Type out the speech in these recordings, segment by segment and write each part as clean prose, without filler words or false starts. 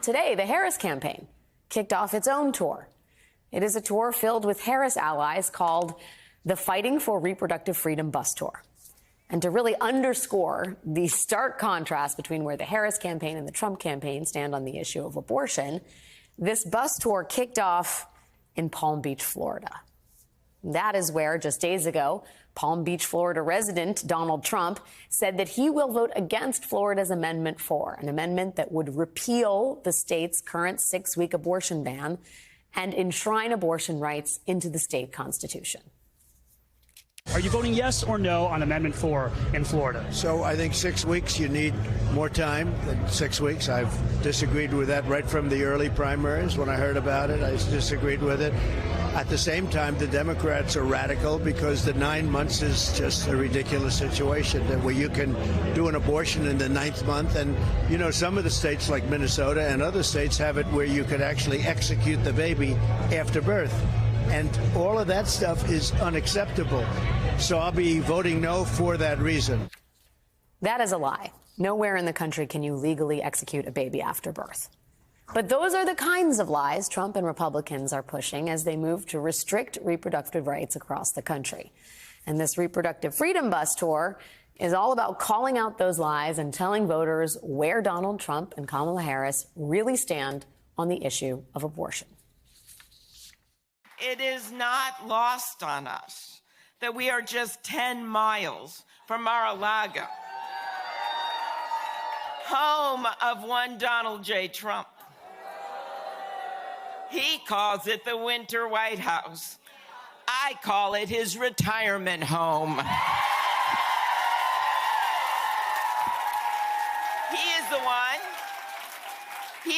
Today, the Harris campaign kicked off its own tour. It is a tour filled with Harris allies called the Fighting for Reproductive Freedom Bus Tour. And to really underscore the stark contrast between where the Harris campaign and the Trump campaign stand on the issue of abortion, this bus tour kicked off in Palm Beach, Florida. That is where, just days ago, Palm Beach, Florida resident Donald Trump said that he will vote against Florida's Amendment 4, an amendment that would repeal the state's current 6-week abortion ban and enshrine abortion rights into the state constitution. Are you voting yes or no on Amendment 4 in Florida? So I think 6 weeks, you need more time than 6 weeks. I've disagreed with that right from the early primaries. When I heard about it, I disagreed with it. At the same time, the Democrats are radical because the 9 months is just a ridiculous situation where you can do an abortion in the 9th month. And, you know, some of the states like Minnesota and other states have it where you could actually execute the baby after birth. And all of that stuff is unacceptable. So I'll be voting no for that reason. That is a lie. Nowhere in the country can you legally execute a baby after birth. But those are the kinds of lies Trump and Republicans are pushing as they move to restrict reproductive rights across the country. And this Reproductive Freedom Bus Tour is all about calling out those lies and telling voters where Donald Trump and Kamala Harris really stand on the issue of abortion. It is not lost on us that we are just 10 miles from Mar-a-Lago, home of one Donald J. Trump. He calls it the Winter White House. I call it his retirement home. He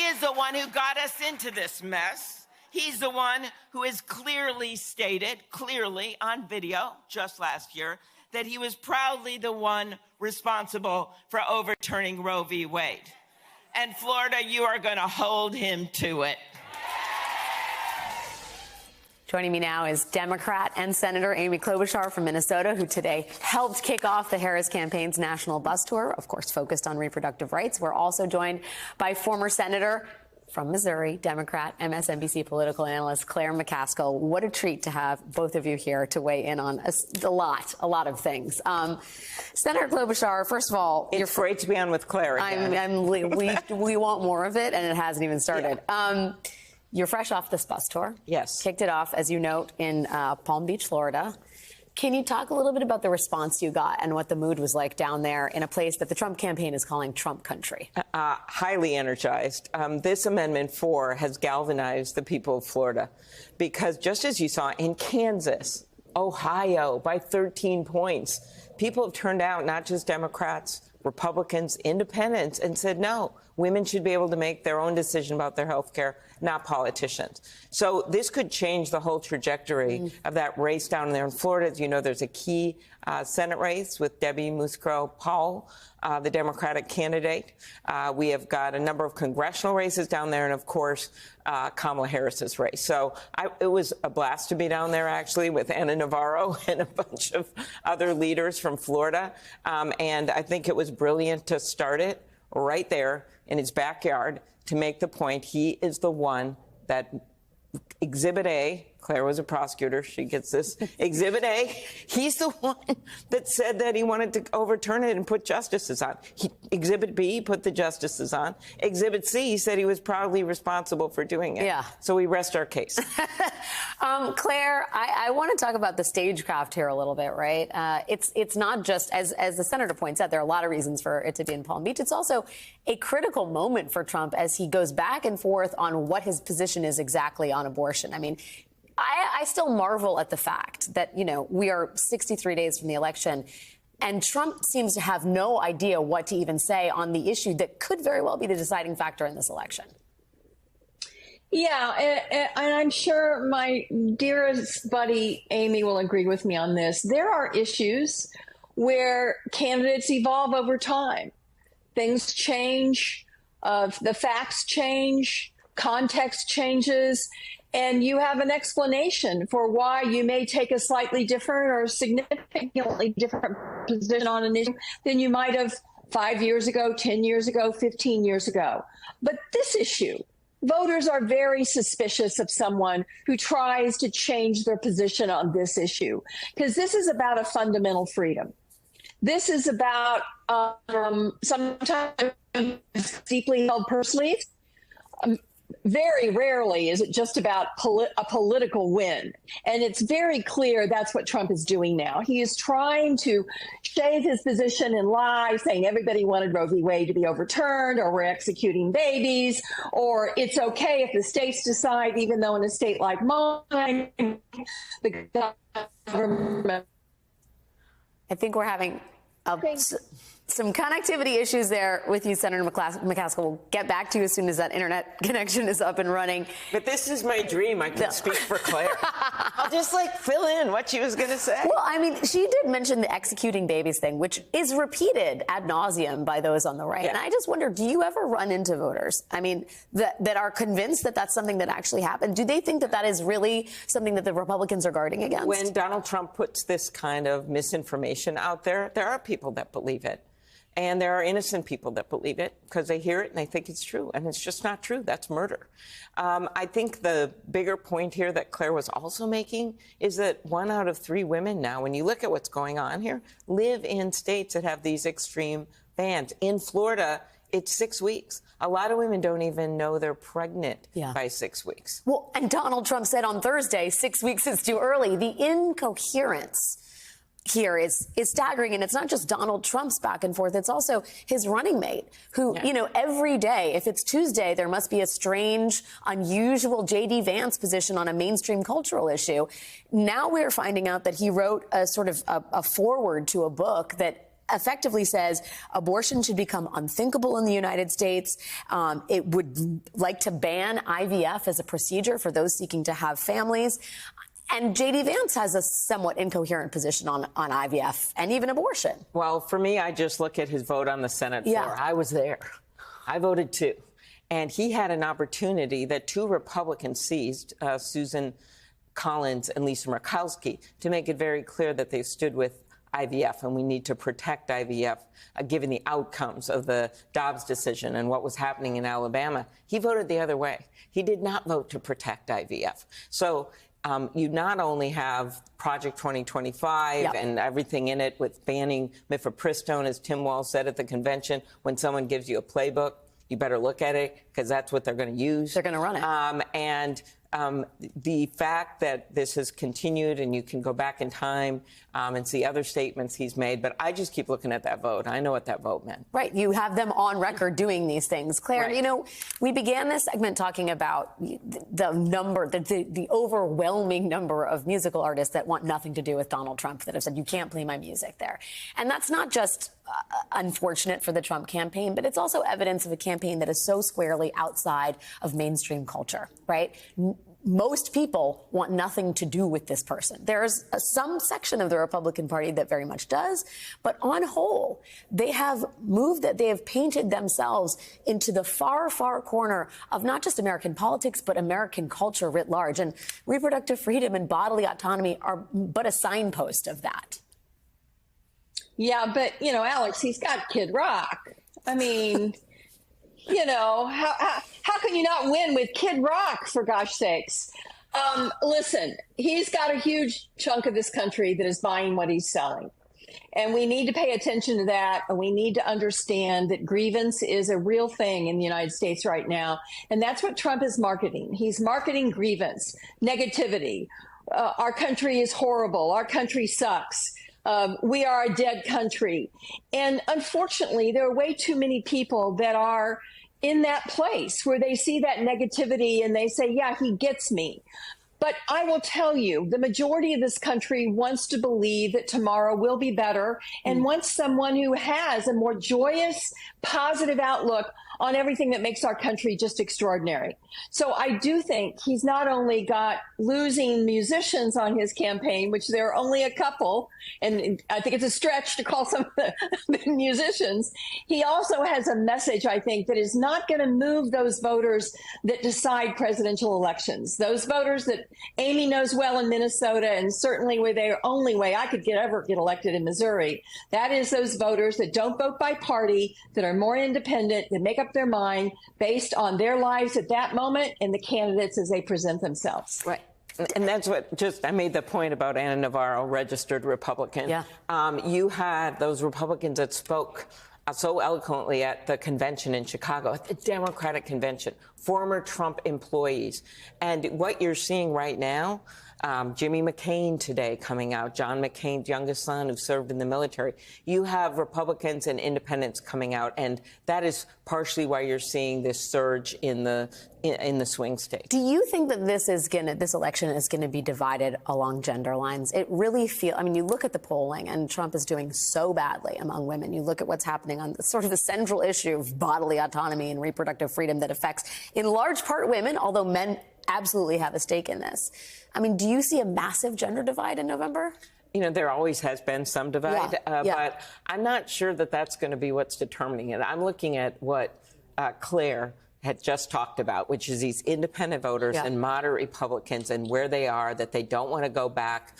is the one who got us into this mess. He's the one who has clearly stated, on video just last year, that he was proudly the one responsible for overturning Roe v. Wade. And Florida, you are going to hold him to it. Joining me now is Democrat and Senator Amy Klobuchar from Minnesota, who today helped kick off the Harris campaign's national bus tour, of course, focused on reproductive rights. We're also joined by former Senator from Missouri, Democrat, MSNBC political analyst Claire McCaskill. What a treat to have both of you here to weigh in on a lot of things. Senator Klobuchar, first of all, it's great to be on with Claire again. We want more of it, and it hasn't even started. Yeah. You're fresh off this bus tour. Yes. Kicked it off, as you note, in Palm Beach, Florida. Can you talk a little bit about the response you got and what the mood was like down there in a place that the Trump campaign is calling Trump country? Highly energized. This Amendment 4 has galvanized the people of Florida because just as you saw in Kansas, Ohio, by 13 points, people have turned out, not just Democrats, Republicans, independents, and said, no, women should be able to make their own decision about their health care, not politicians. So this could change the whole trajectory of that race down there in Florida. As you know, there's a key Senate race with Debbie Musgrove-Powell, the Democratic candidate. We have got a number of congressional races down there, and, of course, Kamala Harris's race. So it was a blast to be down there, actually, with Ana Navarro and a bunch of other leaders from Florida. And I think it was brilliant to start it right there in his backyard to make the point he is the one that Exhibit A, Claire was a prosecutor, she gets this, Exhibit A, he's the one that said that he wanted to overturn it and put justices on. Exhibit B put the justices on. Exhibit C, he said he was proudly responsible for doing it. Yeah. So we rest our case. Claire, I want to talk about the stagecraft here a little bit, right? It's not just, as the senator points out, there are a lot of reasons for it to be in Palm Beach. It's also a critical moment for Trump as he goes back and forth on what his position is exactly on abortion. I mean, I still marvel at the fact that, you know, we are 63 days from the election and Trump seems to have no idea what to even say on the issue that could very well be the deciding factor in this election. Yeah, and I'm sure my dearest buddy Amy will agree with me on this. There are issues where candidates evolve over time. Things change, the facts change, context changes, and you have an explanation for why you may take a slightly different or significantly different position on an issue than you might have 5 years ago, 10 years ago, 15 years ago. But this issue, voters are very suspicious of someone who tries to change their position on this issue, because this is about a fundamental freedom. This is about sometimes deeply held purse sleeves. Very rarely is it just about a political win. And it's very clear that's what Trump is doing now. He is trying to shave his position and lie, saying everybody wanted Roe v. Wade to be overturned, or we're executing babies, or it's okay if the states decide, even though in a state like mine, the government. I think we're having some connectivity issues there with you, Senator McCaskill. We'll get back to you as soon as that internet connection is up and running. But this is my dream. I can speak for Claire. I'll just fill in what she was going to say. Well, I mean, she did mention the executing babies thing, which is repeated ad nauseum by those on the right. Yeah. And I just wonder, do you ever run into voters, I mean, that are convinced that that's something that actually happened? Do they think that that is really something that the Republicans are guarding against? When Donald Trump puts this kind of misinformation out there, there are people that believe it. And there are innocent people that believe it because they hear it and they think it's true. And it's just not true. That's murder. I think the bigger point here that Claire was also making is that 1 out of 3 women now, when you look at what's going on here, live in states that have these extreme bans. In Florida, it's 6 weeks. A lot of women don't even know they're pregnant by 6 weeks. Well, and Donald Trump said on Thursday, 6 weeks is too early. The incoherence here is staggering. And it's not just Donald Trump's back and forth. It's also his running mate who, you know, every day, if it's Tuesday, there must be a strange, unusual J.D. Vance position on a mainstream cultural issue. Now we're finding out that he wrote a sort of a foreword to a book that effectively says abortion should become unthinkable in the United States. It would like to ban IVF as a procedure for those seeking to have families. And J.D. Vance has a somewhat incoherent position on IVF and even abortion. Well, for me, I just look at his vote on the Senate floor. I was there. I voted too. And he had an opportunity that 2 Republicans seized, Susan Collins and Lisa Murkowski, to make it very clear that they stood with IVF, and we need to protect IVF, given the outcomes of the Dobbs decision and what was happening in Alabama. He voted the other way. He did not vote to protect IVF. So you not only have Project 2025 and everything in it with banning mifepristone, as Tim Walz said at the convention, when someone gives you a playbook, you better look at it because that's what they're going to use. They're going to run it. And the fact that this has continued, and you can go back in time and see other statements he's made, but I just keep looking at that vote. I know what that vote meant. Right. You have them on record doing these things. Claire, you know, we began this segment talking about the number, the overwhelming number of musical artists that want nothing to do with Donald Trump, that have said, you can't play my music there. And that's not just unfortunate for the Trump campaign, but it's also evidence of a campaign that is so squarely outside of mainstream culture, right? Most people want nothing to do with this person. There's some section of the Republican Party that very much does, but on whole, they have painted themselves into the far, far corner of not just American politics, but American culture writ large. And reproductive freedom and bodily autonomy are but a signpost of that. Yeah, but, you know, Alex, he's got Kid Rock. I mean, you know, how can you not win with Kid Rock, for gosh sakes? Listen, he's got a huge chunk of this country that is buying what he's selling. And we need to pay attention to that. And we need to understand that grievance is a real thing in the United States right now. And that's what Trump is marketing. He's marketing grievance, negativity. Our country is horrible. Our country sucks. We are a dead country. And unfortunately, there are way too many people that are in that place where they see that negativity and they say, yeah, he gets me. But I will tell you, the majority of this country wants to believe that tomorrow will be better and wants someone who has a more joyous, positive outlook on everything that makes our country just extraordinary. So I do think he's not only got losing musicians on his campaign, which there are only a couple, and I think it's a stretch to call some of the musicians. He also has a message, I think, that is not going to move those voters that decide presidential elections. Those voters that Amy knows well in Minnesota, and certainly where the only way I could ever get elected in Missouri. That is those voters that don't vote by party, that are more independent, that make up their mind based on their lives at that moment and the candidates as they present themselves. Right. And that's what I made the point about Anna Navarro, registered Republican. Yeah. You had those Republicans that spoke so eloquently at the convention in Chicago, at the Democratic convention, former Trump employees. And what you're seeing right now, Jimmy McCain today coming out, John McCain's youngest son who served in the military. You have Republicans and independents coming out, and that is partially why you're seeing this surge in the swing states. Do you think that this election is going to be divided along gender lines? It really feels, I mean, you look at the polling and Trump is doing so badly among women. You look at what's happening on sort of the central issue of bodily autonomy and reproductive freedom that affects in large part women, although men absolutely have a stake in this. I mean, do you see a massive gender divide in November? You know, there always has been some divide, but I'm not sure that that's going to be what's determining it. I'm looking at what Claire had just talked about, which is these independent voters and moderate Republicans and where they are, that they don't want to go back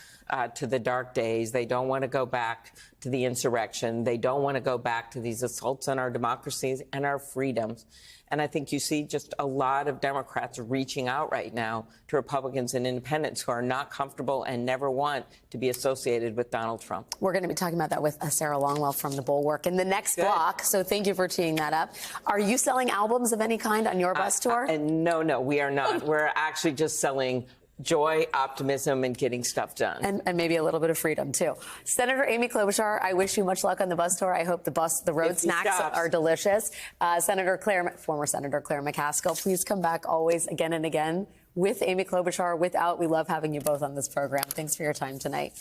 to the dark days. They don't want to go back to the insurrection. They don't want to go back to these assaults on our democracies and our freedoms. And I think you see just a lot of Democrats reaching out right now to Republicans and independents who are not comfortable and never want to be associated with Donald Trump. We're going to be talking about that with Sarah Longwell from The Bulwark in the next block. So thank you for teeing that up. Are you selling albums of any kind on your bus tour? No, we are not. We're actually just selling joy, optimism, and getting stuff done. And maybe a little bit of freedom, too. Senator Amy Klobuchar, I wish you much luck on the bus tour. I hope the road snacks are delicious. Former Senator Claire McCaskill, please come back always, again and again, with Amy Klobuchar, without. We love having you both on this program. Thanks for your time tonight.